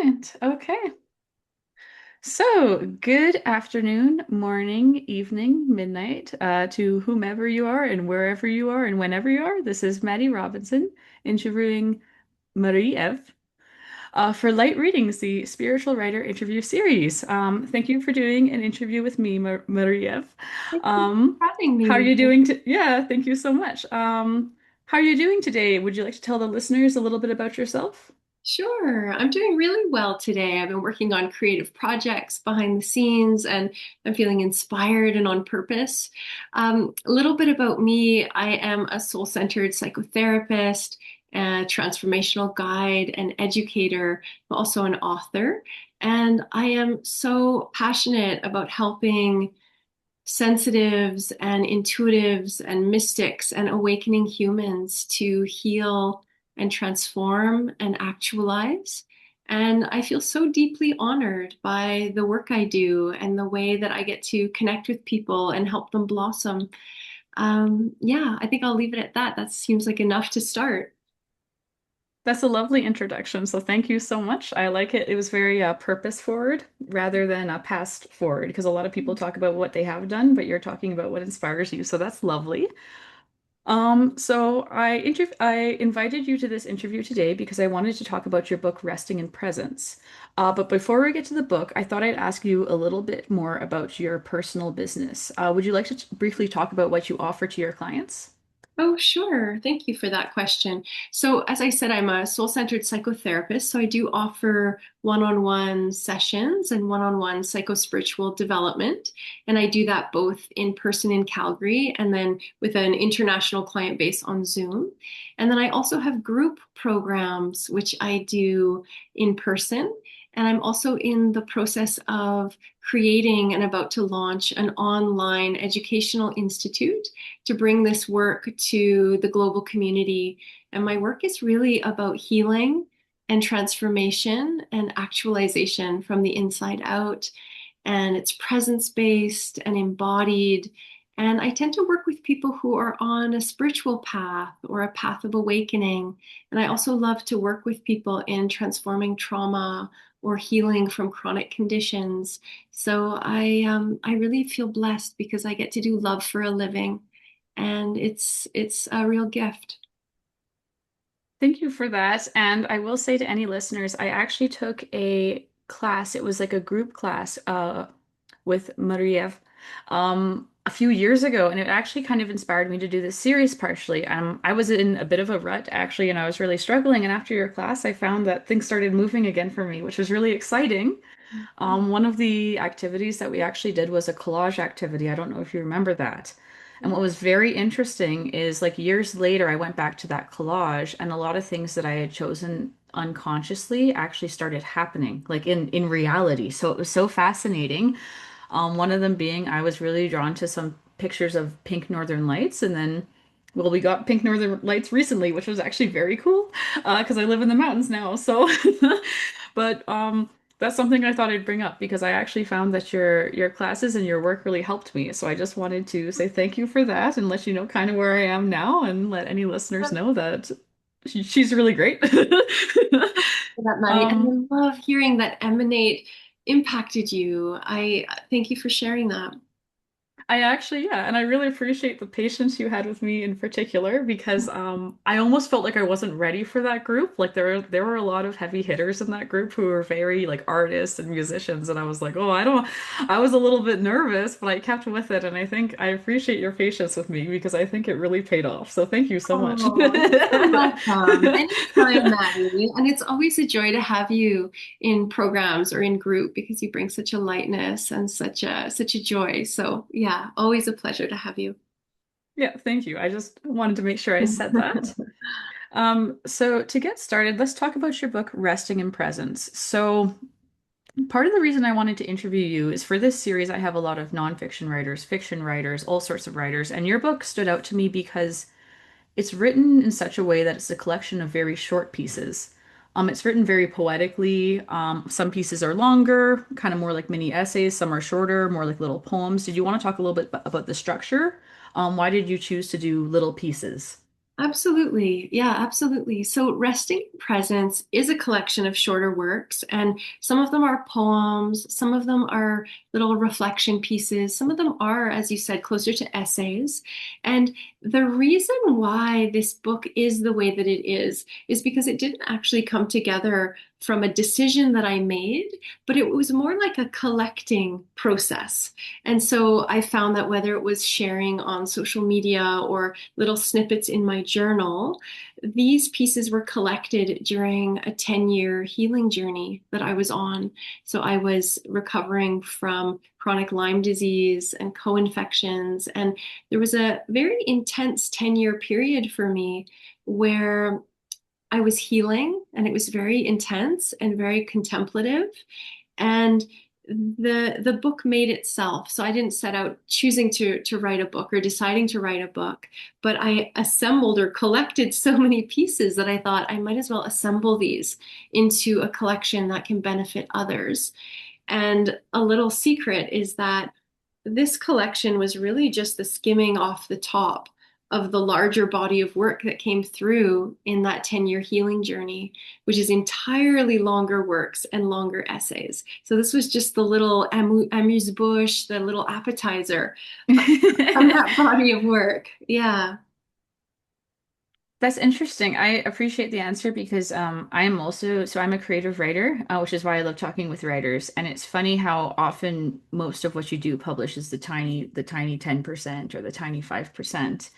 Excellent. Okay. So, good afternoon, morning, evening, midnight, to whomever you are and wherever you are and whenever you are. This is Maddy Robinson interviewing Marie-Ève for Light Readings, the Spiritual Writer Interview Series. Thank you for doing an interview with me, Marie-Ève. Thank you Um, for having how are me. you doing? Yeah, thank you so much. How are you doing today? Would you like to tell the listeners a little bit about yourself? Sure, I'm doing really well today. I've been working on creative projects behind the scenes and I'm feeling inspired and on purpose. A little bit about me, I am a soul-centered psychotherapist, a transformational guide, and educator. I'm also an author, and I am so passionate about helping sensitives and intuitives and mystics and awakening humans to heal and transform and actualize. And I feel so deeply honored by the work I do and the way that I get to connect with people and help them blossom. Yeah, I think I'll leave it at that. That seems like enough to start. That's a lovely introduction, so thank you so much. I like it. It was very purpose forward rather than past forward because a lot of people talk about what they have done, but you're talking about what inspires you, so that's lovely. So I invited you to this interview today because I wanted to talk about your book, Resting in Presence. But before we get to the book, I thought I'd ask you a little bit more about your personal business. Would you like to briefly talk about what you offer to your clients? Oh, sure. Thank you for that question. So, as I said, I'm a soul-centered psychotherapist. So, I do offer one-on-one sessions and one-on-one psycho-spiritual development. And I do that both in person in Calgary and then with an international client base on Zoom. And then I also have group programs, which I do in person. And I'm also in the process of creating and about to launch an online educational institute to bring this work to the global community. And my work is really about healing and transformation and actualization from the inside out. And it's presence based and embodied. And I tend to work with people who are on a spiritual path or a path of awakening. And I also love to work with people in transforming trauma or healing from chronic conditions. So I really feel blessed because I get to do love for a living, and it's a real gift. Thank you for that. And I will say to any listeners, I actually took a class. It was like a group class with Marie-Ève a few years ago, and it actually kind of inspired me to do this series partially. I was in a bit of a rut actually, and I was really struggling. And after your class, I found that things started moving again for me, which was really exciting. One of the activities that we actually did was a collage activity. I don't know if you remember that. And what was very interesting is like years later, I went back to that collage and a lot of things that I had chosen unconsciously actually started happening, like in reality. So it was so fascinating. One of them being I was really drawn to some pictures of pink northern lights, and then well, we got pink northern lights recently, which was actually very cool because I live in the mountains now. So, but that's something I thought I'd bring up because I actually found that your classes and your work really helped me. So I just wanted to say thank you for that and let you know kind of where I am now and let any listeners know that she's really great. For that, Maddie. Um, And I love hearing that Emanate impacted you. I thank you for sharing that. I actually, yeah, and I really appreciate the patience you had with me in particular because I almost felt like I wasn't ready for that group. Like there were a lot of heavy hitters in that group who were very like artists and musicians, and I was like, oh, I was a little bit nervous, but I kept with it, and I think I appreciate your patience with me because I think it really paid off. So thank you so much. Oh, you're welcome. Anytime, Maddie. And it's always a joy to have you in programs or in group because you bring such a lightness and such a joy. So yeah, always a pleasure to have you. Yeah, thank you. I just wanted to make sure I said that. So to get started, let's talk about your book, Resting in Presence. So part of the reason I wanted to interview you is for this series, I have a lot of nonfiction writers, fiction writers, all sorts of writers, and your book stood out to me because it's written in such a way that it's a collection of very short pieces. It's written very poetically. Some pieces are longer, kind of more like mini essays. Some are shorter, more like little poems. Did you want to talk a little bit about the structure? Why did you choose to do little pieces? Absolutely. Yeah, absolutely. So, Resting in Presence is a collection of shorter works, and some of them are poems, some of them are little reflection pieces, some of them are, as you said, closer to essays. And the reason why this book is the way that it is because it didn't actually come together from a decision that I made, but it was more like a collecting process. And so I found that whether it was sharing on social media or little snippets in my journal, these pieces were collected during a 10-year healing journey that I was on. So I was recovering from chronic Lyme disease and co-infections. And there was a very intense 10-year period for me where I was healing, and it was very intense and very contemplative. And the book made itself. So I didn't set out choosing to write a book or deciding to write a book, but I assembled or collected so many pieces that I thought I might as well assemble these into a collection that can benefit others. And a little secret is that this collection was really just the skimming off the top of the larger body of work that came through in that 10-year healing journey, which is entirely longer works and longer essays. So this was just the little amuse-bouche, the little appetizer from that body of work. Yeah. That's interesting. I appreciate the answer because I am also, so I'm a creative writer, which is why I love talking with writers. And it's funny how often most of what you do publishes the tiny 10% or the tiny 5%.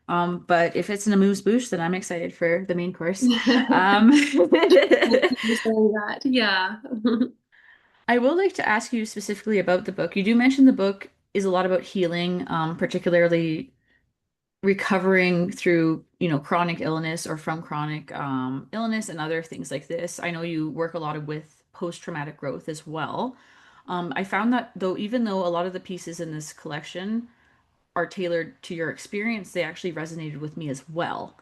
But if it's an amuse-bouche, then I'm excited for the main course. Um, Thank you for saying that. Yeah. I would like to ask you specifically about the book. You do mention the book is a lot about healing, particularly recovering through, chronic illness or from chronic illness and other things like this. I know you work a lot with post-traumatic growth as well. I found that though, even though a lot of the pieces in this collection are tailored to your experience, they actually resonated with me as well.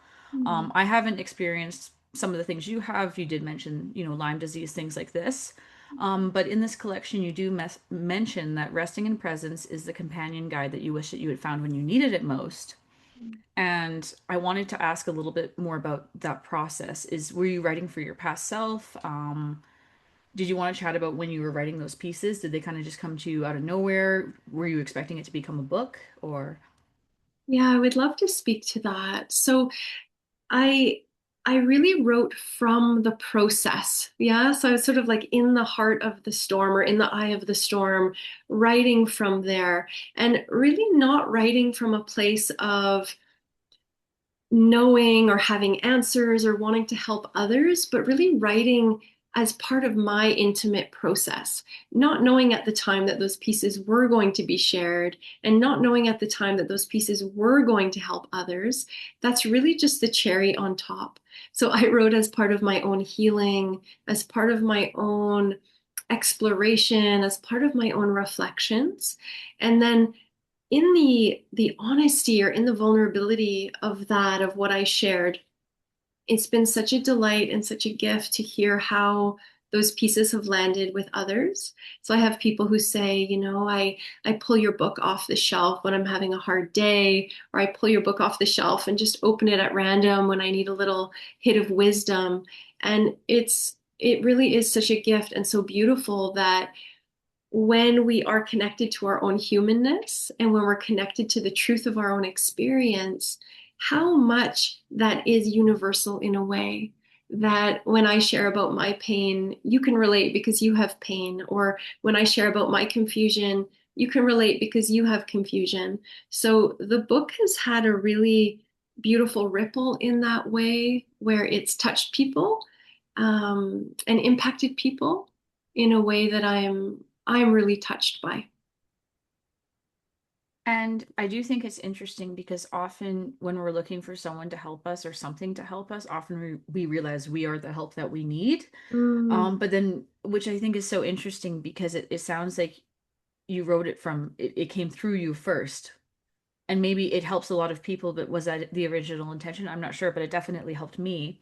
I haven't experienced some of the things you have. You did mention, Lyme disease, things like this. But in this collection, you do mention that resting in presence is the companion guide that you wish that you had found when you needed it most. And I wanted to ask a little bit more about that process. Were you writing for your past self? Did you want to chat about when you were writing those pieces? Did they kind of just come to you out of nowhere? Were you expecting it to become a book or? Yeah, I would love to speak to that. So I I really wrote from the process. Yeah. So I was sort of like in the heart of the storm or in the eye of the storm, writing from there and really not writing from a place of knowing or having answers or wanting to help others, but really writing as part of my intimate process, not knowing at the time that those pieces were going to be shared and not knowing at the time that those pieces were going to help others. That's really just the cherry on top. So I wrote as part of my own healing, as part of my own exploration, as part of my own reflections. And then in the honesty or in the vulnerability of that of what I shared, it's been such a delight and such a gift to hear how those pieces have landed with others. So I have people who say, I pull your book off the shelf when I'm having a hard day, or I pull your book off the shelf and just open it at random when I need a little hit of wisdom. And it really is such a gift and so beautiful that when we are connected to our own humanness and when we're connected to the truth of our own experience, how much that is universal in a way that when I share about my pain, you can relate because you have pain, or when I share about my confusion, you can relate because you have confusion. So the book has had a really beautiful ripple in that way where it's touched people and impacted people in a way that I'm really touched by. And I do think it's interesting because often when we're looking for someone to help us or something to help us, often we realize we are the help that we need. Mm, But then, which I think is so interesting because it sounds like you wrote it came through you first. And maybe it helps a lot of people, but was that the original intention? I'm not sure, but it definitely helped me.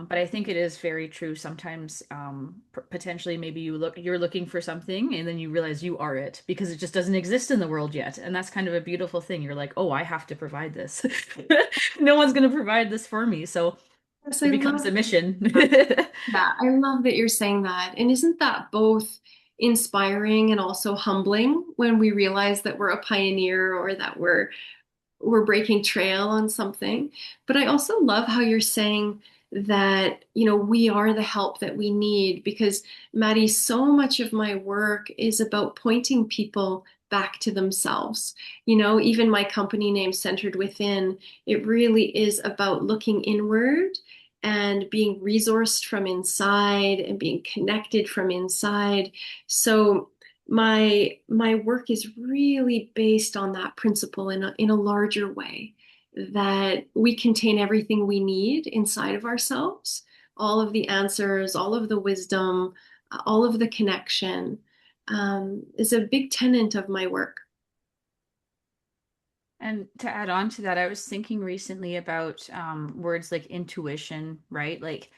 But I think it is very true. Sometimes, potentially, maybe you're looking for something, and then you realize you are it because it just doesn't exist in the world yet. And that's kind of a beautiful thing. You're like, oh, I have to provide this. No one's going to provide this for me, so Yes, it I becomes love a mission. that. I love that you're saying that. And isn't that both inspiring and also humbling when we realize that we're a pioneer or that we're breaking trail on something? But I also love how you're saying that, we are the help that we need because Maddie, so much of my work is about pointing people back to themselves. Even my company name, Centered Within, it really is about looking inward and being resourced from inside and being connected from inside. So my work is really based on that principle in a larger way, that we contain everything we need inside of ourselves, all of the answers, all of the wisdom, all of the connection, is a big tenet of my work. And to add on to that, I was thinking recently about words like intuition, right? Like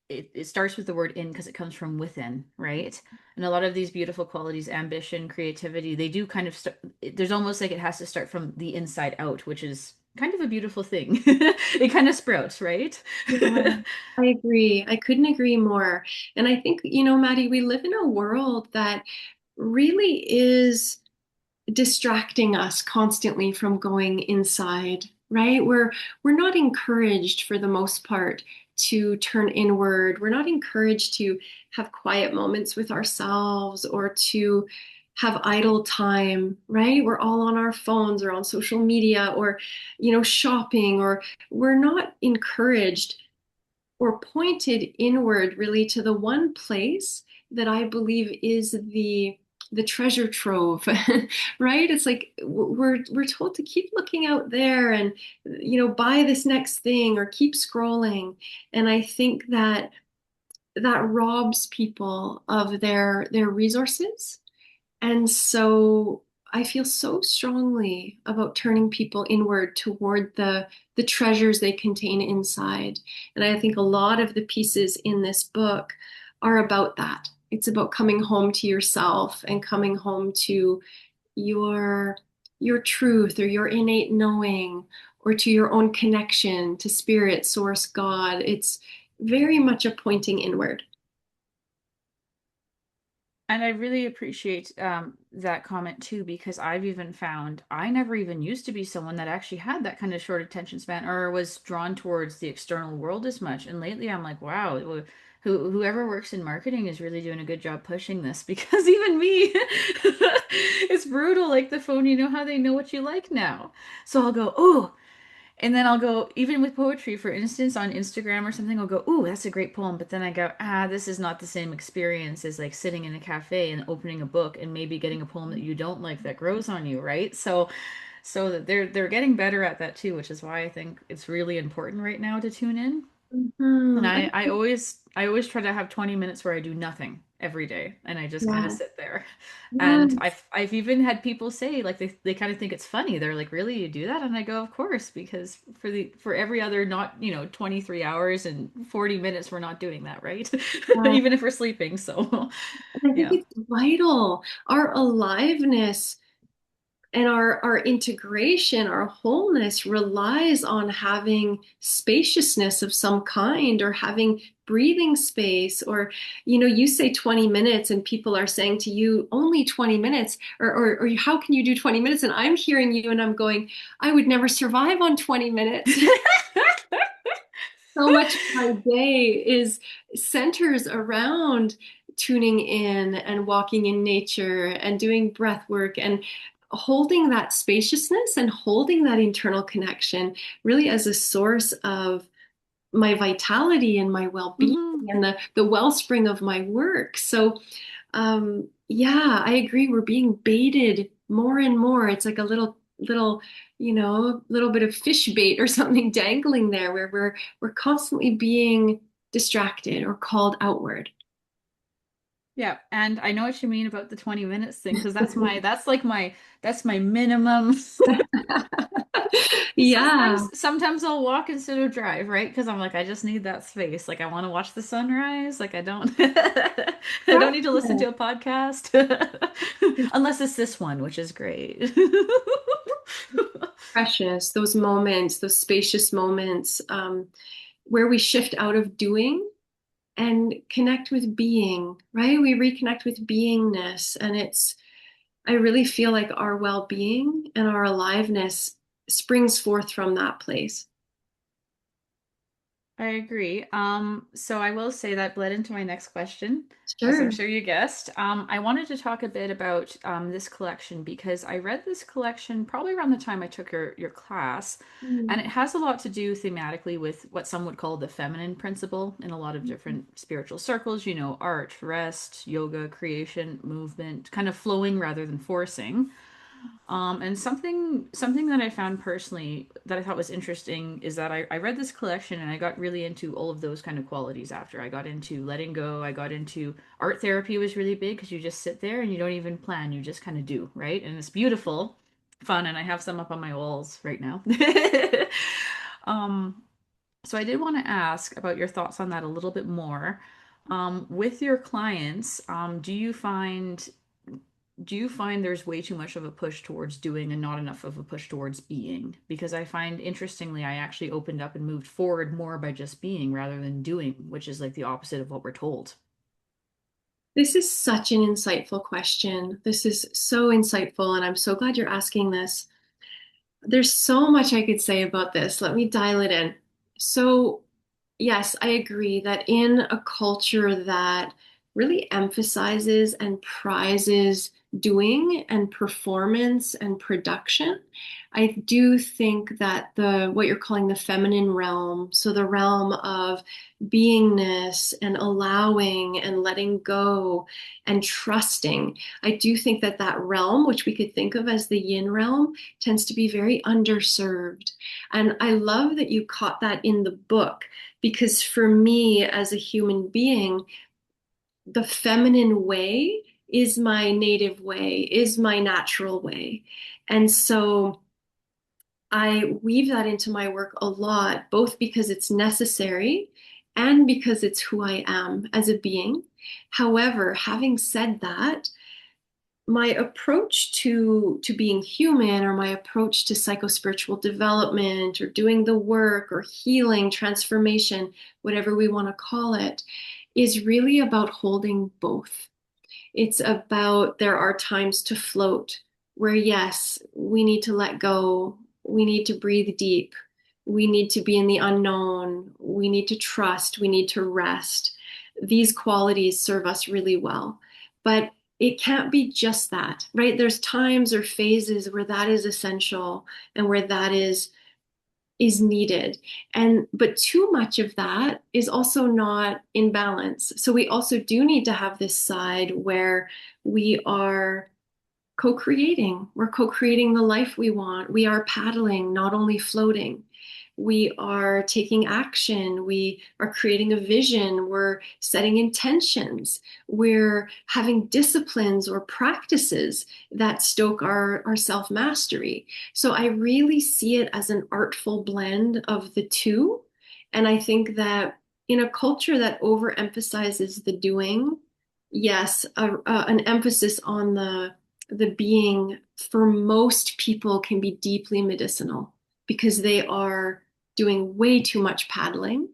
it starts with the word in because it comes from within, right? And a lot of these beautiful qualities, ambition, creativity, they do kind of start, there's almost like it has to start from the inside out, which is kind of a beautiful thing. It kind of sprouts, right? Yeah, I agree. I couldn't agree more. And I think, Maddie, we live in a world that really is distracting us constantly from going inside, right? We're not encouraged for the most part to turn inward. We're not encouraged to have quiet moments with ourselves or to have idle time, right? We're all on our phones or on social media or, shopping, or we're not encouraged or pointed inward really to the one place that I believe is the treasure trove, right? It's like we're told to keep looking out there and buy this next thing or keep scrolling. And I think that robs people of their resources. And so I feel so strongly about turning people inward toward the treasures they contain inside. And I think a lot of the pieces in this book are about that. It's about coming home to yourself and coming home to your your truth or your innate knowing or to your own connection to spirit, source, God. It's very much a pointing inward. And I really appreciate that comment too, because I've even found I never even used to be someone that actually had that kind of short attention span or was drawn towards the external world as much. And lately I'm like, wow, whoever works in marketing is really doing a good job pushing this because even me, it's brutal. Like the phone, you know how they know what you like now. So I'll go, oh, and then I'll go, even with poetry, for instance, on Instagram or something, I'll go, ooh, that's a great poem. But then I go, this is not the same experience as like sitting in a cafe and opening a book and maybe getting a poem that you don't like that grows on you, right? So that they're getting better at that too, which is why I think it's really important right now to tune in. And Mhm. I always try to have 20 minutes where I do nothing every day and I just kind of Yeah. sit there. And Yes. I've even had people say like they kind of think it's funny. They're like, "Really, you do that?" And I go, "Of course, because for every other not, 23 hours and 40 minutes we're not doing that, right? Yeah. Even if we're sleeping." So, And I think yeah. it's vital. Our aliveness and our integration, our wholeness relies on having spaciousness of some kind or having breathing space. Or, you say 20 minutes and people are saying to you, only 20 minutes, or how can you do 20 minutes? And I'm hearing you and I'm going, I would never survive on 20 minutes. So much of my day is centers around tuning in and walking in nature and doing breath work and holding that spaciousness and holding that internal connection really as a source of my vitality and my well-being Mhm. and the wellspring of my work. So yeah, I agree. We're being baited more and more. It's like a little, little bit of fish bait or something dangling there where we're constantly being distracted or called outward. Yeah, and I know what you mean about the 20 minutes thing because that's my minimum. Yeah. Sometimes I'll walk instead of drive, right? Because I'm like I just need that space. Like I want to watch the sunrise. Like I don't I don't need to listen to a podcast unless it's this one, which is great. Precious, those moments, those spacious moments, where we shift out of doing and connect with being, right? We reconnect with beingness. And I really feel like our well-being and our aliveness springs forth from that place. I agree. So I will say that bled into my next question, as I'm Sure. sure you guessed. I wanted to talk a bit about this collection because I read this collection probably around the time I took your class, and it Mm. has a lot to do thematically with what some would call the feminine principle in a lot of different spiritual circles, you know, art, rest, yoga, creation, movement, kind of flowing rather than forcing. And something that I found personally that I thought was interesting is that I read this collection and I got really into all of those kind of qualities after. I got into letting go, I got into art therapy was really big because you just sit there and you don't even plan, you just kind of do, right? And it's beautiful, fun, and I have some up on my walls right now. Um, so I did want to ask about your thoughts on that a little bit more. With your clients, do you find there's way too much of a push towards doing and not enough of a push towards being? Because I find interestingly, I actually opened up and moved forward more by just being rather than doing, which is like the opposite of what we're told. This is such an insightful question. This is so insightful, and I'm so glad you're asking this. There's so much I could say about this. Let me dial it in. So, yes, I agree that in a culture that really emphasizes and prizes doing and performance and production, I do think that the what you're calling the feminine realm, so the realm of beingness and allowing and letting go and trusting, I do think that that realm, which we could think of as the yin realm, tends to be very underserved. And I love that you caught that in the book because for me as a human being, the feminine way is my native way, is my natural way. And so I weave that into my work a lot, both because it's necessary and because it's who I am as a being. However, having said that, my approach to being human, or my approach to psychospiritual development or doing the work or healing, transformation, whatever we want to call it, is really about holding both. It's about there are times to float where, yes, we need to let go. We need to breathe deep. We need to be in the unknown. We need to trust. We need to rest. These qualities serve us really well. But it can't be just that, right? There's times or phases where that is essential and where that is needed. And but too much of that is also not in balance. So we also do need to have this side where we are co-creating. We're co-creating the life we want. We are paddling, not only floating. We are taking action. We are creating a vision. We're setting intentions. We're having disciplines or practices that stoke our self-mastery. So I really see it as an artful blend of the two. And I think that in a culture that overemphasizes the doing, yes, an emphasis on the being for most people can be deeply medicinal because they are doing way too much paddling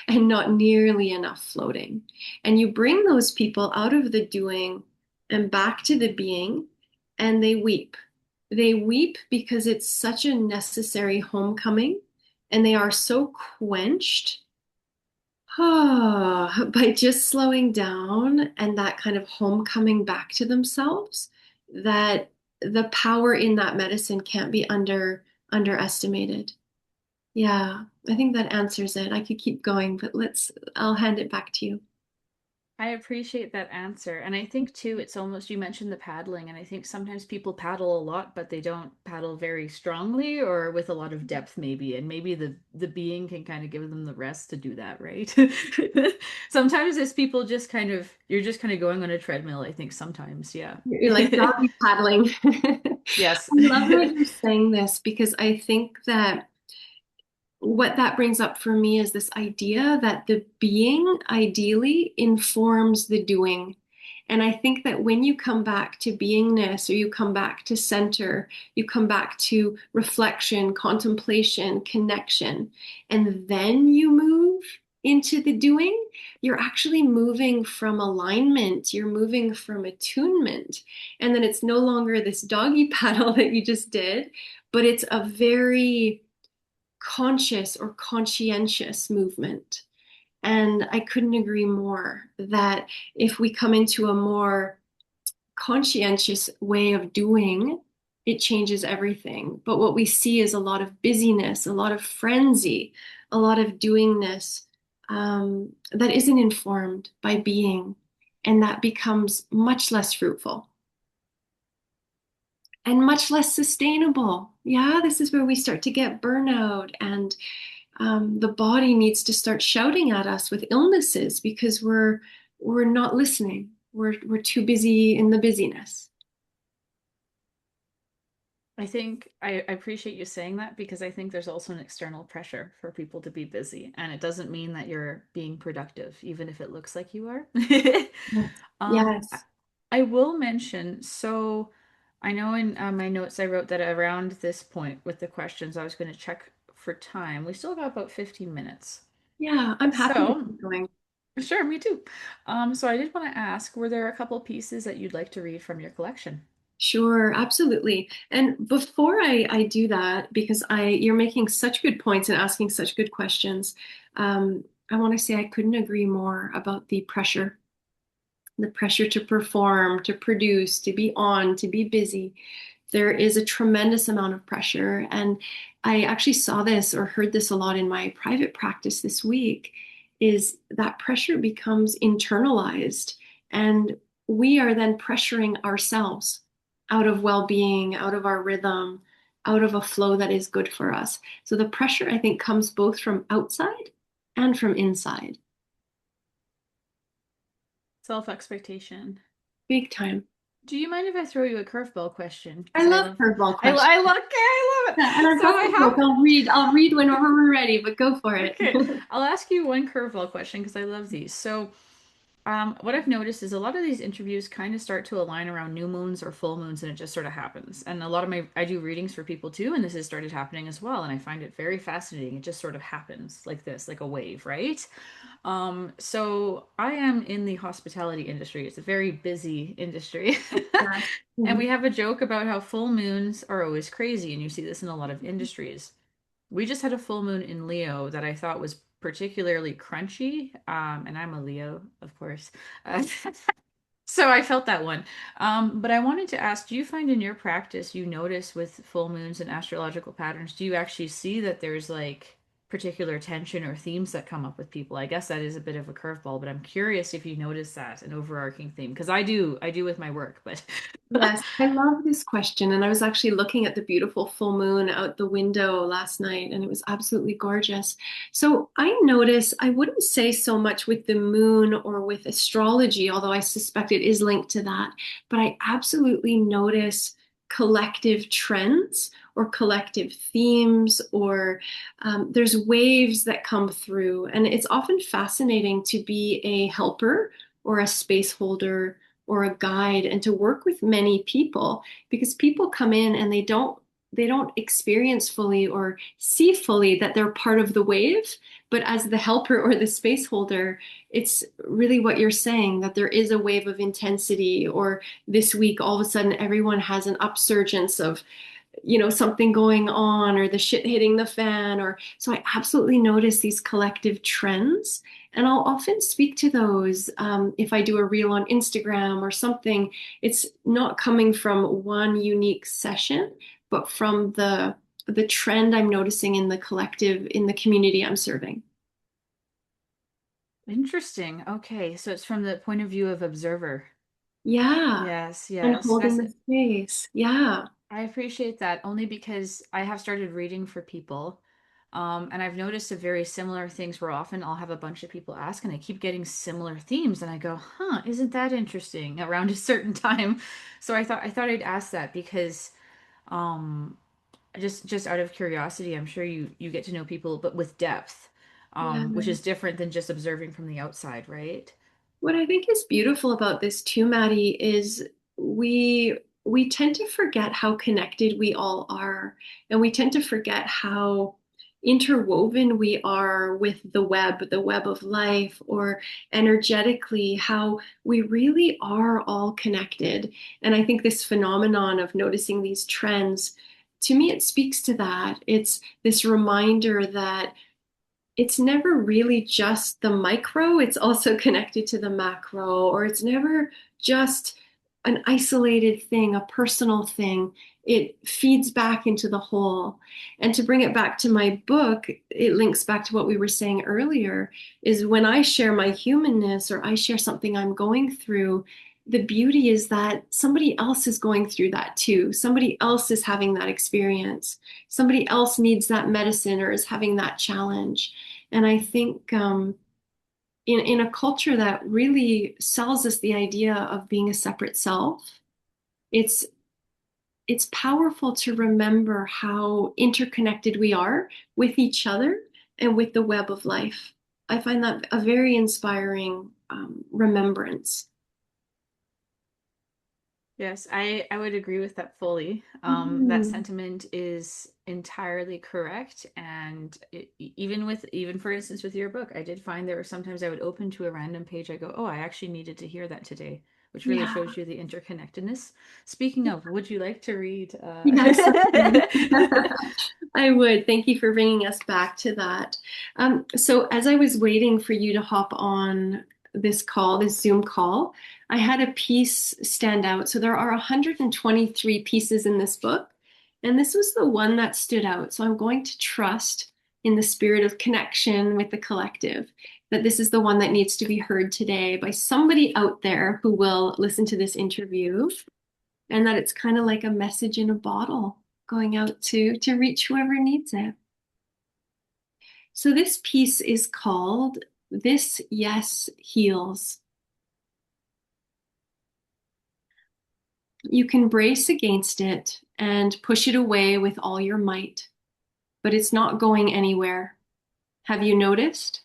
and not nearly enough floating. And you bring those people out of the doing and back to the being, and they weep. They weep because it's such a necessary homecoming, and they are so quenched by just slowing down and that kind of homecoming back to themselves, that the power in that medicine can't be underestimated. Yeah, I think that answers it. I could keep going, but I'll hand it back to you. I appreciate that answer. And I think too, it's almost, you mentioned the paddling, and I think sometimes people paddle a lot, but they don't paddle very strongly or with a lot of depth maybe. And maybe the being can kind of give them the rest to do that, right? Sometimes it's people just kind of, you're just kind of going on a treadmill, I think sometimes, yeah. You're like doggy paddling. I Yes. love that you're saying this because I think that what that brings up for me is this idea that the being ideally informs the doing. And I think that when you come back to beingness or you come back to center, you come back to reflection, contemplation, connection, and then you move into the doing, you're actually moving from alignment, you're moving from attunement. And then it's no longer this doggy paddle that you just did, but it's a very conscious or conscientious movement. And I couldn't agree more that if we come into a more conscientious way of doing, it changes everything. But what we see is a lot of busyness, a lot of frenzy, a lot of doingness that isn't informed by being. And that becomes much less fruitful and much less sustainable. Yeah, this is where we start to get burnout and the body needs to start shouting at us with illnesses because we're not listening. We're too busy in the busyness. I think I appreciate you saying that because I think there's also an external pressure for people to be busy. And it doesn't mean that you're being productive, even if it looks like you are. Yes. Um, I Yes. I will mention, so I know in my notes I wrote that around this point with the questions, I was going to check for time. We still got about 15 minutes. Yeah, I'm happy to So, keep going. sure, me too. So I did want to ask, were there a couple pieces that you'd like to read from your collection? Sure, absolutely. And before I do that, because you're making such good points and asking such good questions, I want to say I couldn't agree more about the pressure to perform, to produce, to be on, to be busy. There is a tremendous amount of pressure. And I actually saw this or heard this a lot in my private practice this week, is that pressure becomes internalized. And we are then pressuring ourselves out of well-being, out of our rhythm, out of a flow that is good for us. So the pressure, I think, comes both from outside and from inside. Self-expectation. Big time. Do you mind if I throw you a curveball question? I Because love curveball questions. I love, okay, I love Yeah, and it. I've So got I the book. have, I'll read whenever we're ready, but go for it. okay, I'll ask you one curveball question because I love these. So, what I've noticed is a lot of these interviews kind of start to align around new moons or full moons, and it just sort of happens. And a lot of I do readings for people too, and this has started happening as well. And I find it very fascinating. It just sort of happens like this, like a wave, right? So I am in the hospitality industry. It's a very busy industry. Yeah. And we Mhm. have a joke about how full moons are always crazy, and you see this in a lot of industries. We just had a full moon in Leo that I thought was particularly crunchy. And I'm a Leo, of course. Uh, so I felt that one. But I wanted to ask, do you find in your practice you notice with full moons and astrological patterns, do you actually see that there's like particular tension or themes that come up with people? I guess that is a bit of a curveball, but I'm curious if you notice that an overarching theme, because I do with my work, but Yes, I love this question. And I was actually looking at the beautiful full moon out the window last night, and it was absolutely gorgeous. So I notice, I wouldn't say so much with the moon or with astrology, although I suspect it is linked to that, but I absolutely notice collective trends or collective themes, or there's waves that come through. And it's often fascinating to be a helper or a space holder or a guide and to work with many people because people come in and they don't experience fully or see fully that they're part of the wave, but as the helper or the space holder, it's really what you're saying, that there is a wave of intensity, or this week all of a sudden everyone has an upsurgence of something going on or the shit hitting the fan. Or so I absolutely notice these collective trends, and I'll often speak to those if I do a reel on Instagram or something. It's not coming from one unique session, but from the trend I'm noticing in the collective, in the community I'm serving. Interesting. Okay, so it's from the point of view of observer. Yeah. Yes, And yes. holding the space. Yeah. I appreciate that only because I have started reading for people. And I've noticed a very similar things where often I'll have a bunch of people ask and I keep getting similar themes and I go, huh, isn't that interesting around a certain time? So I thought I'd ask that because um just out of curiosity, I'm sure you get to know people but with depth, Yeah. which is different than just observing from the outside, right? What I think is beautiful about this too, Maddie, is we we tend to forget how connected we all are, and we tend to forget how interwoven we are with the web of life, or energetically, how we really are all connected. And I think this phenomenon of noticing these trends, to me, it speaks to that. It's this reminder that it's never really just the micro, it's also connected to the macro, or it's never just an isolated thing, a personal thing. It feeds back into the whole. And to bring it back to my book, it links back to what we were saying earlier, is when I share my humanness or I share something I'm going through, the beauty is that somebody else is going through that too. Somebody else is having that experience. Somebody else needs that medicine or is having that challenge. And I think in a culture that really sells us the idea of being a separate self, it's it's powerful to remember how interconnected we are with each other and with the web of life. I find that a very inspiring remembrance. Yes, I would agree with that fully. That Mm. sentiment is entirely correct. And even for instance with your book, I did find there were sometimes I would open to a random page. I go, oh, I actually needed to hear that today, which really Yeah. shows you the interconnectedness. Speaking of, would you like to read? Yes, I would. I would. Thank you for bringing us back to that. So, as I was waiting for you to hop on this call, this Zoom call, I had a piece stand out. So, there are 123 pieces in this book, and this was the one that stood out. So, I'm going to trust in the spirit of connection with the collective that this is the one that needs to be heard today by somebody out there who will listen to this interview, and that it's kind of like a message in a bottle going out to reach whoever needs it. So this piece is called This Yes Heals. You can brace against it and push it away with all your might, but it's not going anywhere. Have you noticed?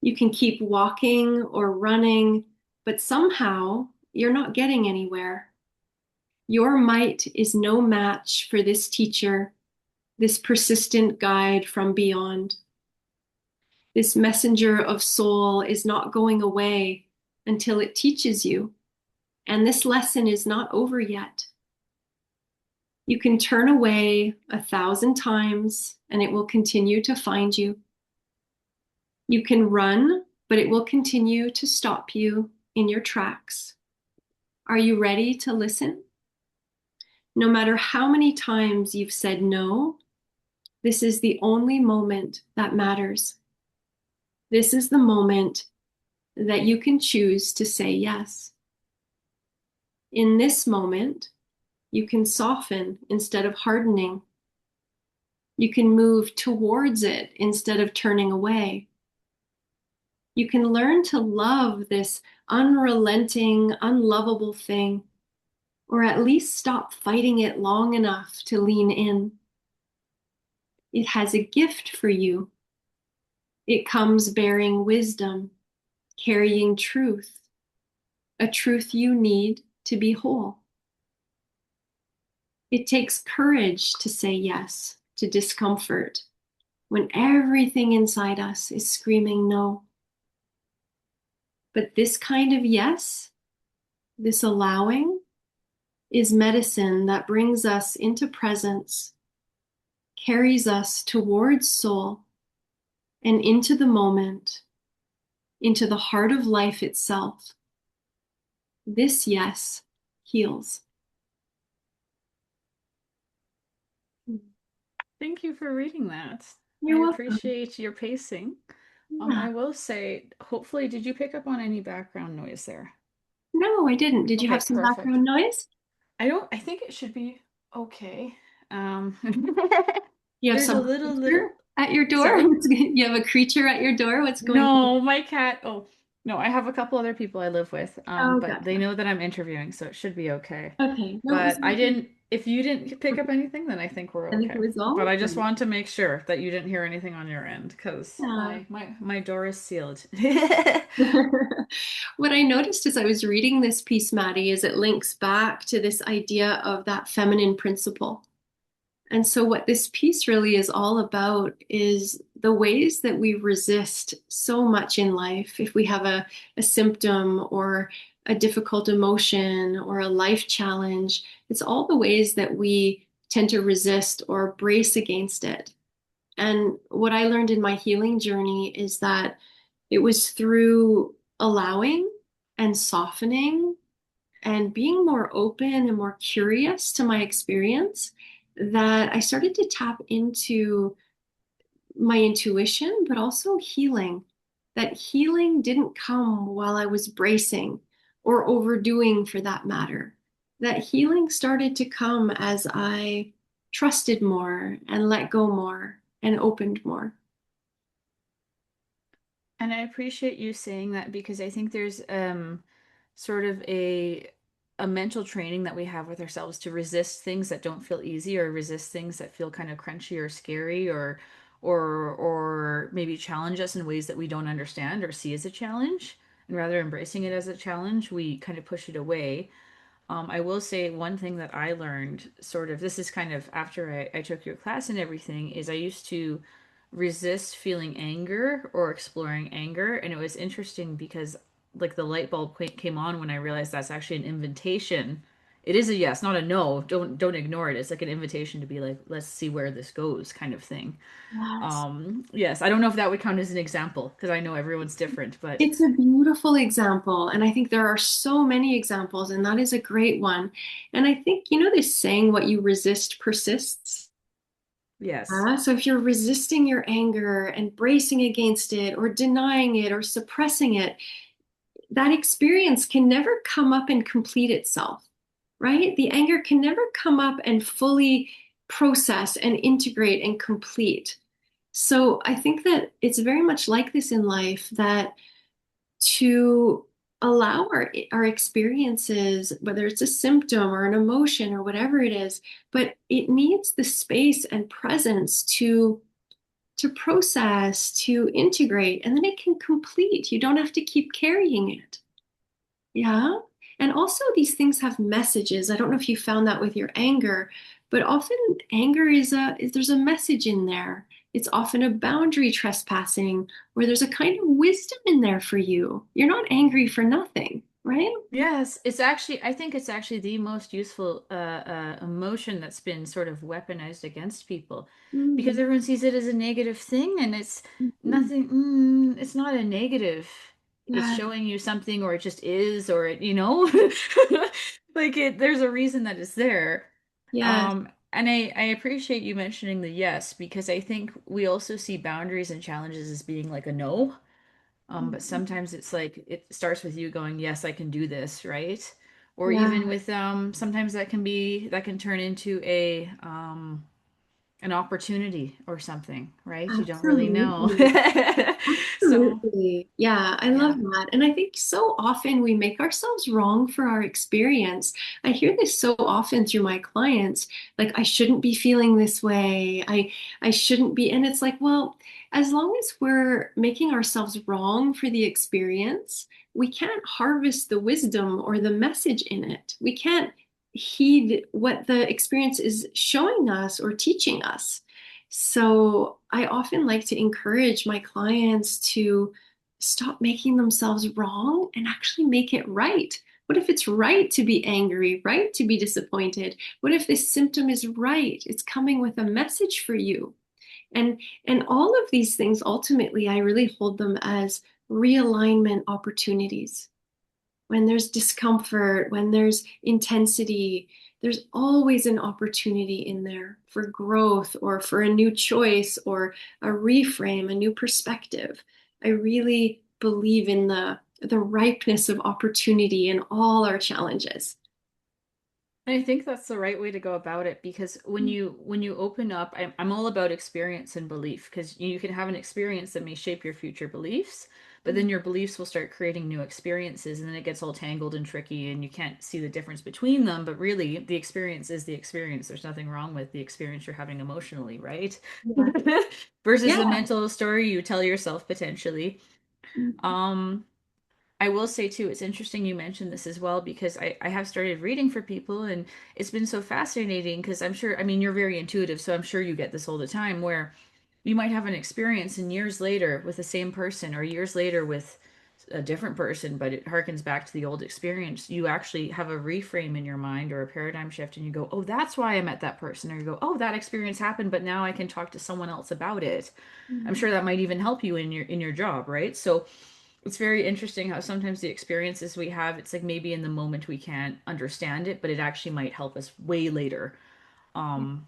You can keep walking or running, but somehow you're not getting anywhere. Your might is no match for this teacher, this persistent guide from beyond. This messenger of soul is not going away until it teaches you. And this lesson is not over yet. You can turn away 1,000 times and it will continue to find you. You can run, but it will continue to stop you in your tracks. Are you ready to listen? No matter how many times you've said no, this is the only moment that matters. This is the moment that you can choose to say yes. In this moment, you can soften instead of hardening. You can move towards it instead of turning away. You can learn to love this unrelenting, unlovable thing, or at least stop fighting it long enough to lean in. It has a gift for you. It comes bearing wisdom, carrying truth, a truth you need to be whole. It takes courage to say yes to discomfort when everything inside us is screaming no. But this kind of yes, this allowing, is medicine that brings us into presence, carries us towards soul, and into the moment, into the heart of life itself. This yes heals. Thank you for reading that. I You're welcome. appreciate your pacing. Yeah. I will say, hopefully, did you pick up on any background noise there? No, I didn't. Did you have Okay, some perfect. background noise? I think it should be okay. You have There's a some little, creature at your door? sorry? You have a creature at your door? What's going on? No, my cat. Oh, no, I have a couple other people I live with, Oh, but they gotcha. know that I'm interviewing, so it should be okay. Okay. No, it was But I lovely. didn't, if you didn't pick up anything, then I think we're I think it okay. was But all I just good. want to make sure that you didn't hear anything on your end, because Yeah. my door is sealed. What I noticed as I was reading this piece, Maddie, is it links back to this idea of that feminine principle. And so, what this piece really is all about is the ways that we resist so much in life. If we have a symptom or a difficult emotion or a life challenge, it's all the ways that we tend to resist or brace against it. And what I learned in my healing journey is that it was through allowing and softening and being more open and more curious to my experience that I started to tap into my intuition, but also healing. That healing didn't come while I was bracing or overdoing for that matter. That healing started to come as I trusted more and let go more and opened more. And I appreciate you saying that because I think there's sort of a mental training that we have with ourselves to resist things that don't feel easy or resist things that feel kind of crunchy or scary or maybe challenge us in ways that we don't understand or see as a challenge. And rather embracing it as a challenge, we kind of push it away. I will say one thing that I learned, sort of, this is kind of after I took your class and everything, is I used to resist feeling anger or exploring anger. And it was interesting because, like, the light bulb came on when I realized that's actually an invitation. It is a yes, not a no. Don't ignore it. It's like an invitation to be like, let's see where this goes, kind of thing. Yes. Yes, I don't know if that would count as an example because I know everyone's different, but It's a beautiful example. And I think there are so many examples, and that is a great one. And I think, you know, this saying, what you resist persists. yes. So if you're resisting your anger and bracing against it or denying it or suppressing it, that experience can never come up and complete itself, right? The anger can never come up and fully process and integrate and complete. So I think that it's very much like this in life that to allow our experiences, whether it's a symptom or an emotion or whatever it is, but it needs the space and presence to process, to integrate, and then it can complete. You don't have to keep carrying it. Yeah. And also, these things have messages. I don't know if you found that with your anger, but often anger there's a message in there. It's often a boundary trespassing, where there's a kind of wisdom in there for you. You're not angry for nothing, right? Yes, I think it's actually the most useful emotion that's been sort of weaponized against people because Mm, everyone sees it as a negative thing and it's mhm. nothing, it's not a negative. It's Yes, showing you something or it just is or like there's a reason that it's there. yes. And I appreciate you mentioning the yes because I think we also see boundaries and challenges as being like a no. But Mhm. sometimes it's like it starts with you going, yes, I can do this, right? Or even Yeah, with sometimes that can turn into a an opportunity or something, right? You don't really know. absolutely. So, Absolutely. Yeah, I love yeah. that. And I think so often we make ourselves wrong for our experience. I hear this so often through my clients, like I shouldn't be feeling this way. I shouldn't be. And it's like, well, as long as we're making ourselves wrong for the experience, we can't harvest the wisdom or the message in it. We can't heed what the experience is showing us or teaching us. So I often like to encourage my clients to stop making themselves wrong and actually make it right. What if it's right to be angry, right to be disappointed? What if this symptom is right? It's coming with a message for you. And all of these things ultimately I really hold them as realignment opportunities. When there's discomfort, when there's intensity, there's always an opportunity in there for growth or for a new choice or a reframe, a new perspective. I really believe in the ripeness of opportunity in all our challenges. And I think that's the right way to go about it because when you open up, I'm all about experience and belief because you can have an experience that may shape your future beliefs, but then your beliefs will start creating new experiences, and then it gets all tangled and tricky, and you can't see the difference between them. But really, the experience is the experience. There's nothing wrong with the experience you're having emotionally, right? Yeah. Versus the Yeah. mental story you tell yourself potentially. Um, I will say too, it's interesting you mentioned this as well because I have started reading for people and it's been so fascinating because I'm sure, I mean, you're very intuitive, so I'm sure you get this all the time where you might have an experience and years later with the same person or years later with a different person, but it harkens back to the old experience. You actually have a reframe in your mind or a paradigm shift and you go, oh, that's why I met that person. Or you go, oh, that experience happened, but now I can talk to someone else about it. I'm Mhm. sure that might even help you in your job, right? So it's very interesting how sometimes the experiences we have, it's like maybe in the moment we can't understand it, but it actually might help us way later. Um,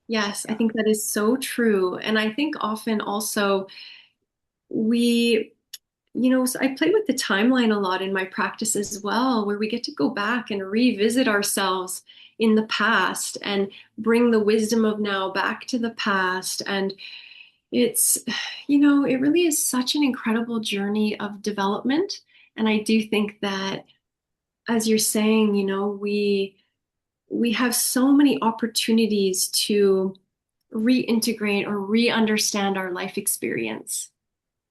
Yes, I yeah. think that is so true. And I think often also we, so I play with the timeline a lot in my practice as well, where we get to go back and revisit ourselves in the past and bring the wisdom of now back to the past. And it's, it really is such an incredible journey of development. And I do think that, as you're saying, we have so many opportunities to reintegrate or re-understand our life experience.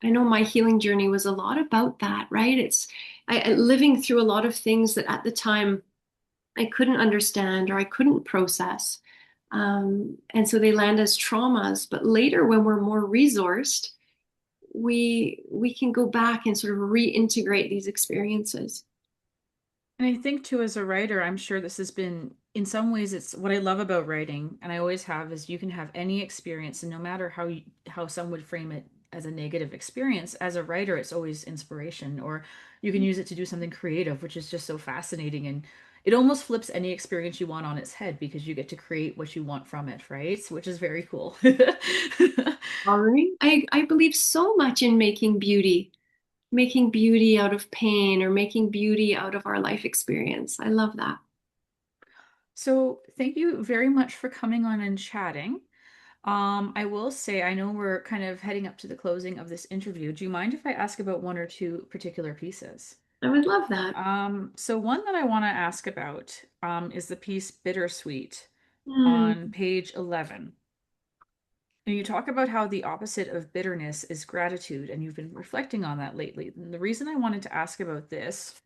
I know my healing journey was a lot about that, right? It's living through a lot of things that at the time I couldn't understand or I couldn't process. And so they land as traumas. But later, when we're more resourced, we can go back and sort of reintegrate these experiences. And I think too, as a writer, I'm sure this has been, in some ways, it's what I love about writing, and I always have, is you can have any experience, and no matter how some would frame it as a negative experience, as a writer, it's always inspiration, or you can use it to do something creative, which is just so fascinating. And it almost flips any experience you want on its head because you get to create what you want from it, right? Which is very cool. Honoring. I believe so much in making beauty out of pain or making beauty out of our life experience. I love that. So, thank you very much for coming on and chatting. I will say, I know we're kind of heading up to the closing of this interview. Do you mind if I ask about one or two particular pieces? I would love that. So one that I want to ask about is the piece Bittersweet Mm, on page 11. And you talk about how the opposite of bitterness is gratitude, and you've been reflecting on that lately. And the reason I wanted to ask about this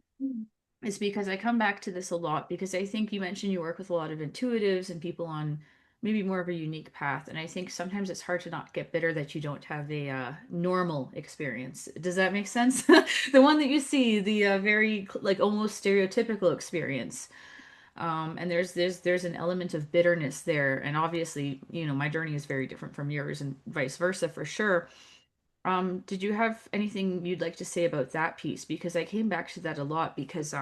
is because I come back to this a lot because I think you mentioned you work with a lot of intuitives and people on maybe more of a unique path. And I think sometimes it's hard to not get bitter that you don't have a normal experience. Does that make sense? The one that you see, the very like almost stereotypical experience. And there's an element of bitterness there. And obviously, my journey is very different from yours and vice versa for sure. Did you have anything you'd like to say about that piece? Because I came back to that a lot because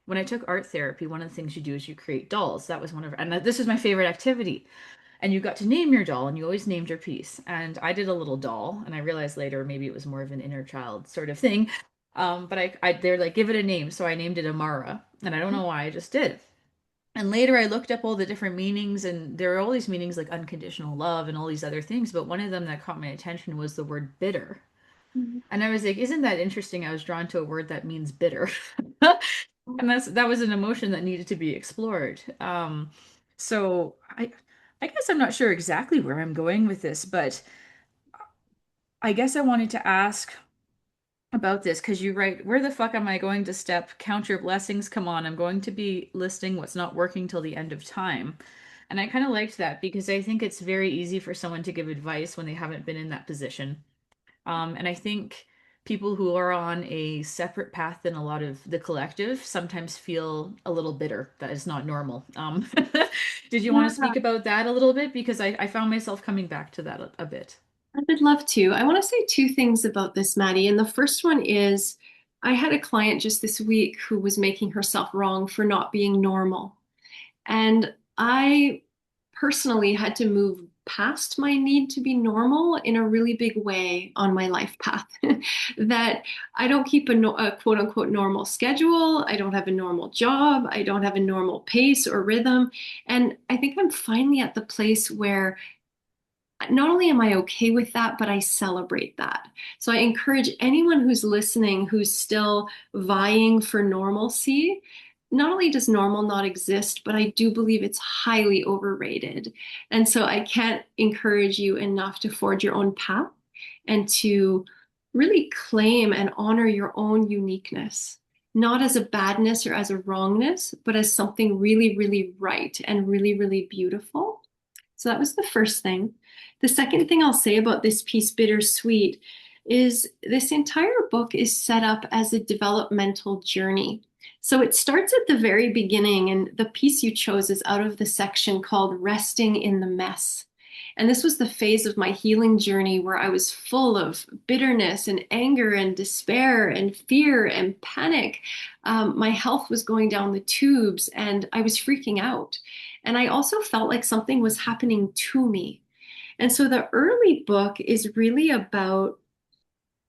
when I took art therapy, one of the things you do is you create dolls. That was one of, and this was my favorite activity. And you got to name your doll, and you always named your piece. And I did a little doll, and I realized later maybe it was more of an inner child sort of thing. But they're like, give it a name, so I named it Amara, and I don't know why, I just did. And later I looked up all the different meanings, and there are all these meanings like unconditional love and all these other things. But one of them that caught my attention was the word bitter. mm, And I was like, isn't that interesting? I was drawn to a word that means bitter. And that was an emotion that needed to be explored. So I guess I'm not sure exactly where I'm going with this, but I guess I wanted to ask about this because you write, where the fuck am I going to step? Count your blessings. Come on, I'm going to be listing what's not working till the end of time. And I kind of liked that because I think it's very easy for someone to give advice when they haven't been in that position. And I think people who are on a separate path than a lot of the collective sometimes feel a little bitter. That is not normal. Did you want to yeah, speak about that a little bit? Because I found myself coming back to that a bit. I would love to. I want to say two things about this, Maddie. And the first one is I had a client just this week who was making herself wrong for not being normal. And I personally had to move past my need to be normal in a really big way on my life path. That I don't keep a quote unquote normal schedule. I don't have a normal job. I don't have a normal pace or rhythm. And I think I'm finally at the place where not only am I okay with that, but I celebrate that. So I encourage anyone who's listening who's still vying for normalcy. Not only does normal not exist, but I do believe it's highly overrated. And so I can't encourage you enough to forge your own path and to really claim and honor your own uniqueness, not as a badness or as a wrongness, but as something really, really right and really, really beautiful. So that was the first thing. The second thing I'll say about this piece, Bittersweet, is this entire book is set up as a developmental journey. So it starts at the very beginning, and the piece you chose is out of the section called Resting in the Mess. And this was the phase of my healing journey where I was full of bitterness and anger and despair and fear and panic. My health was going down the tubes and I was freaking out. And I also felt like something was happening to me. And so the early book is really about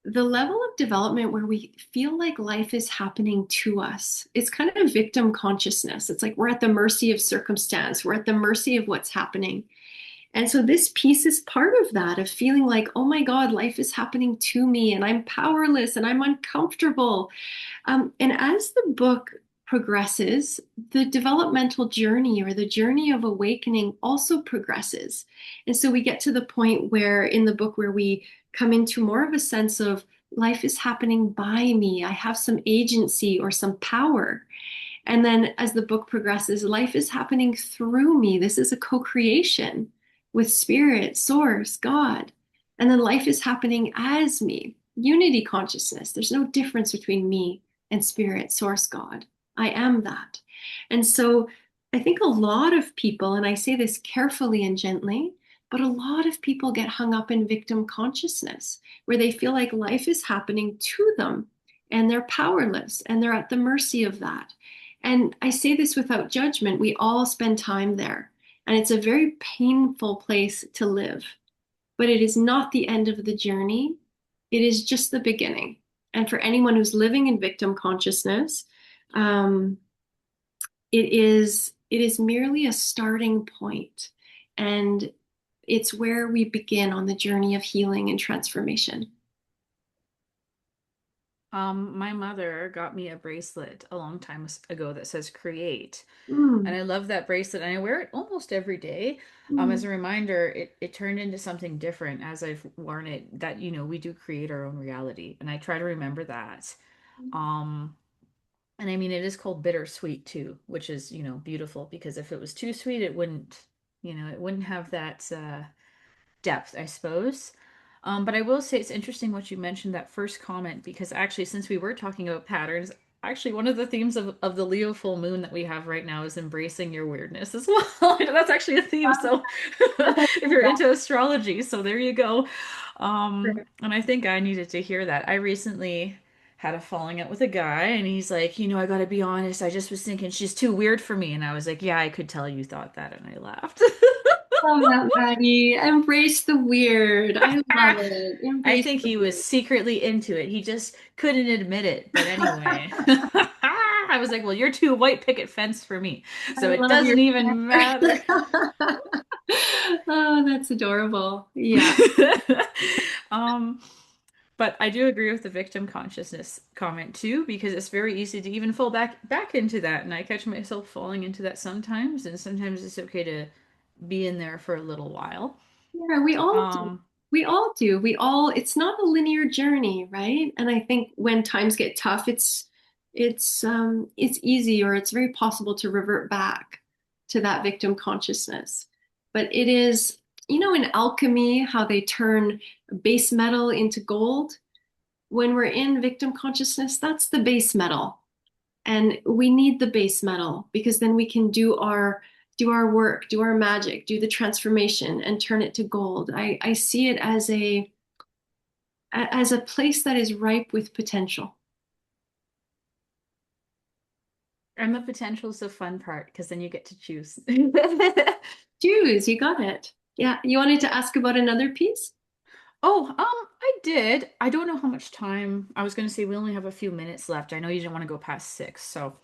the level of development where we feel like life is happening to us. It's kind of victim consciousness. It's like we're at the mercy of circumstance, we're at the mercy of what's happening. And so this piece is part of that, of feeling like, oh my God, life is happening to me and I'm powerless and I'm uncomfortable. And as the book progresses, the developmental journey or the journey of awakening also progresses. And so we get to the point where in the book where we come into more of a sense of life is happening by me. I have some agency or some power. And then as the book progresses, life is happening through me. This is a co-creation with spirit, source, God. And then life is happening as me. Unity consciousness. There's no difference between me and spirit, source, God. I am that. And so I think a lot of people, and I say this carefully and gently, but a lot of people get hung up in victim consciousness where they feel like life is happening to them and they're powerless and they're at the mercy of that. And I say this without judgment. We all spend time there. And it's a very painful place to live. But it is not the end of the journey. It is just the beginning. And for anyone who's living in victim consciousness, um, it is merely a starting point. And it's where we begin on the journey of healing and transformation. My mother got me a bracelet a long time ago that says create. And Mm, I love that bracelet and I wear it almost every day. As mm, a reminder, it turned into something different as I've worn it that, we do create our own reality. And I try to remember that. Um, and I mean, it is called bittersweet too, which is, beautiful because if it was too sweet, it wouldn't have that, depth, I suppose. But I will say it's interesting what you mentioned that first comment because actually, since we were talking about patterns, actually one of the themes of the Leo full moon that we have right now is embracing your weirdness as well. That's actually a theme. So if you're into astrology, so there you go. And I think I needed to hear that. I recently had a falling out with a guy and he's like, I gotta be honest, I just was thinking she's too weird for me. And I was like, yeah, I could tell you thought that. And I laughed. Love that, Maddie. Embrace the weird. I love it. I Embrace think the he was weird. secretly into it. He just couldn't admit it. But anyway, I was like, well, you're too white picket fence for me. I So it love your doesn't even matter. humor. Oh, that's adorable. Yeah. Um, but I do agree with the victim consciousness comment too, because it's very easy to even fall back into that. And I catch myself falling into that sometimes, and sometimes it's okay to be in there for a little while. Yeah, we all do. Um, We all do. It's not a linear journey, right? And I think when times get tough, it's easy or it's very possible to revert back to that victim consciousness. But it is, in alchemy, how they turn base metal into gold. When we're in victim consciousness, that's the base metal. And we need the base metal because then we can do our work, do our magic, do the transformation and turn it to gold. I see it as a place that is ripe with potential. and the potential is the fun part because then you get to choose. Choose, you got it. Yeah, you wanted to ask about another piece? Oh, I did. I don't know how much time. I was going to say we only have a few minutes left. I know you didn't want to go past 6, so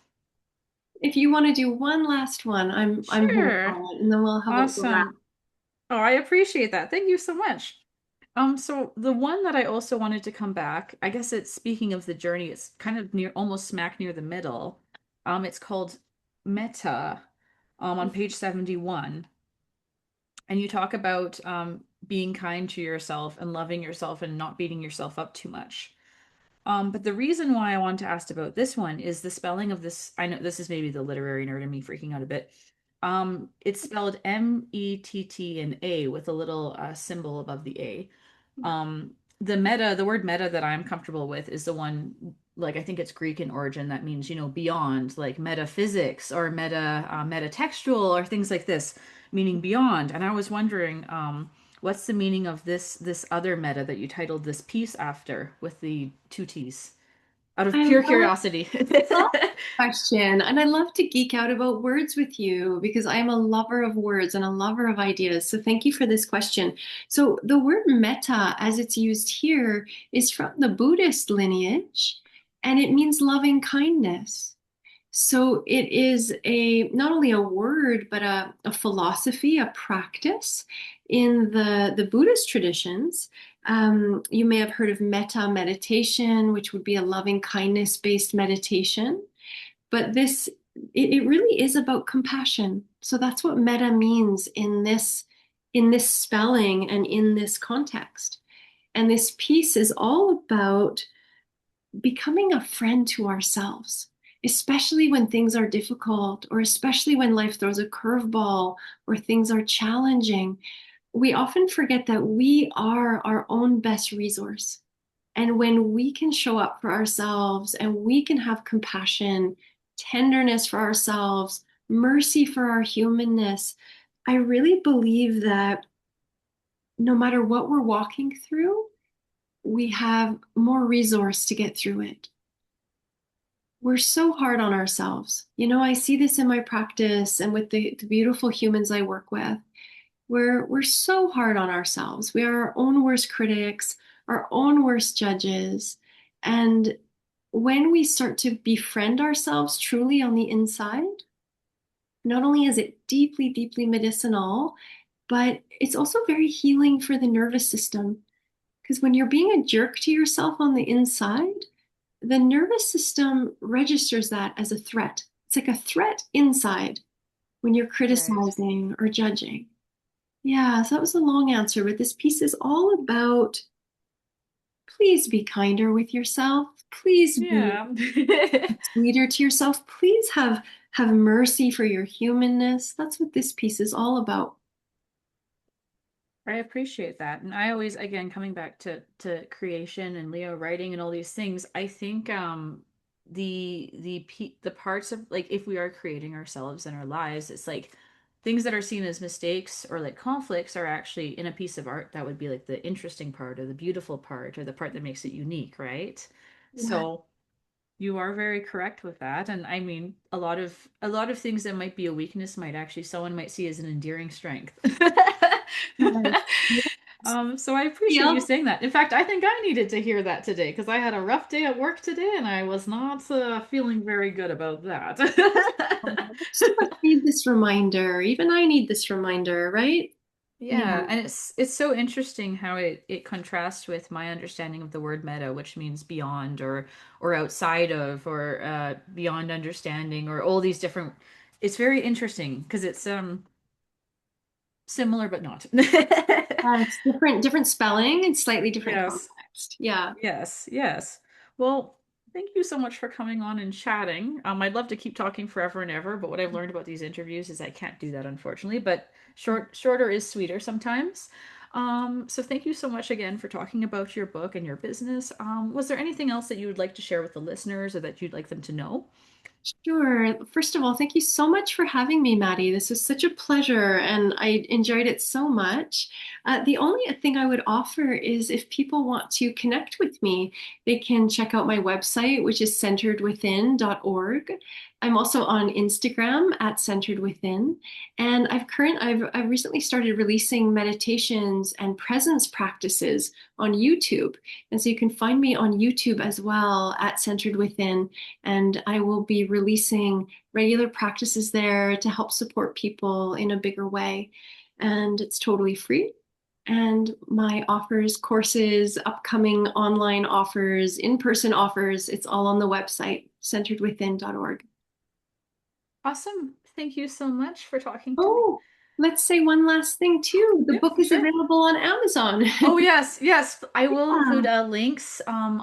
If you want to do one last one, I'm here sure. for it, and then we'll have a wrap. Awesome. Oh, I appreciate that. Thank you so much. So the one that I also wanted to come back, I guess it's speaking of the journey, it's kind of near almost smack near the middle. It's called Meta, on page 71. And you talk about being kind to yourself and loving yourself and not beating yourself up too much. But the reason why I want to ask about this one is the spelling of this. I know this is maybe the literary nerd in me freaking out a bit. It's spelled Mett and A with a little symbol above the A. The word meta that I'm comfortable with is the one, like I think it's Greek in origin, that means, beyond, like metaphysics or metatextual or things like this, meaning beyond. And I was wondering, what's the meaning of this other meta that you titled this piece after with the two T's? Out of I pure love curiosity. love the question, and I love to geek out about words with you because I am a lover of words and a lover of ideas. So thank you for this question. So the word metta, as it's used here, is from the Buddhist lineage, and it means loving kindness. So it is a not only a word, but a philosophy, a practice in the Buddhist traditions. You may have heard of metta meditation, which would be a loving kindness based meditation. But it really is about compassion. So that's what metta means in this spelling and in this context. And this piece is all about becoming a friend to ourselves, especially when things are difficult, or especially when life throws a curveball or things are challenging. We often forget that we are our own best resource. And when we can show up for ourselves and we can have compassion, tenderness for ourselves, mercy for our humanness, I really believe that no matter what we're walking through, we have more resource to get through it. We're so hard on ourselves. I see this in my practice and with the beautiful humans I work with. We're so hard on ourselves. We are our own worst critics, our own worst judges. And when we start to befriend ourselves truly on the inside, not only is it deeply, deeply medicinal, but it's also very healing for the nervous system. Because when you're being a jerk to yourself on the inside, the nervous system registers that as a threat. It's like a threat inside when you're Right. criticizing or judging. Yeah, so that was a long answer, but this piece is all about please be kinder with yourself. Please be Yeah. sweeter to yourself. Please have mercy for your humanness. That's what this piece is all about. I appreciate that. And I always, again, coming back to creation and Leo writing and all these things, I think the parts of, like, if we are creating ourselves and our lives, it's like things that are seen as mistakes or like conflicts are actually in a piece of art that would be like the interesting part or the beautiful part or the part that makes it unique, right? Yeah. So you are very correct with that. And I mean, a lot of things that might be a weakness might actually someone might see as an endearing strength. Yes. So I appreciate you Yes. saying that. In fact, I think I needed to hear that today because I had a rough day at work today and I was not feeling very good about that. So much need this reminder. Even I need this reminder, right? Yeah. Yeah, and it's so interesting how it contrasts with my understanding of the word meta, which means beyond or outside of or beyond understanding or all these different. It's very interesting because it's similar but not. It's different spelling and slightly different Yes. context. Yeah. Yes, yes. Well, thank you so much for coming on and chatting. I'd love to keep talking forever and ever, but what I've learned about these interviews is I can't do that, unfortunately. But shorter is sweeter sometimes. So thank you so much again for talking about your book and your business. Was there anything else that you would like to share with the listeners or that you'd like them to know? Sure. First of all, thank you so much for having me, Maddie. This is such a pleasure, and I enjoyed it so much. The only thing I would offer is if people want to connect with me, they can check out my website, which is centeredwithin.org. I'm also on Instagram at centeredwithin, and I've recently started releasing meditations and presence practices on YouTube, and so you can find me on YouTube as well at Centered Within, and I will be releasing regular practices there to help support people in a bigger way. And it's totally free. And my offers, courses, upcoming online offers, in-person offers, it's all on the website, centeredwithin.org. Awesome. Thank you so much for talking to me. Oh, let's say one last thing too. The Yep, book is sure. available on Amazon. Oh yes, yes. I will include Yeah. links on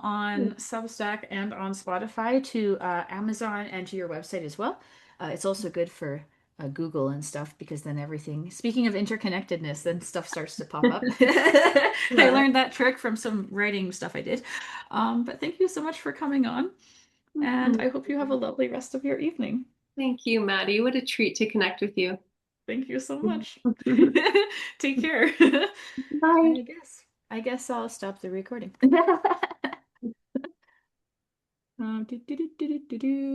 Substack and on Spotify to Amazon and to your website as well. It's also good for Google and stuff because then everything, speaking of interconnectedness, then stuff starts to pop up. I Yeah. learned that trick from some writing stuff I did. But thank you so much for coming on, and Mhm. I hope you have a lovely rest of your evening. Thank you, Maddie. What a treat to connect with you. Thank you so much. Take care. Bye. I guess I'll stop the recording. Do, do, do, do, do, do, do.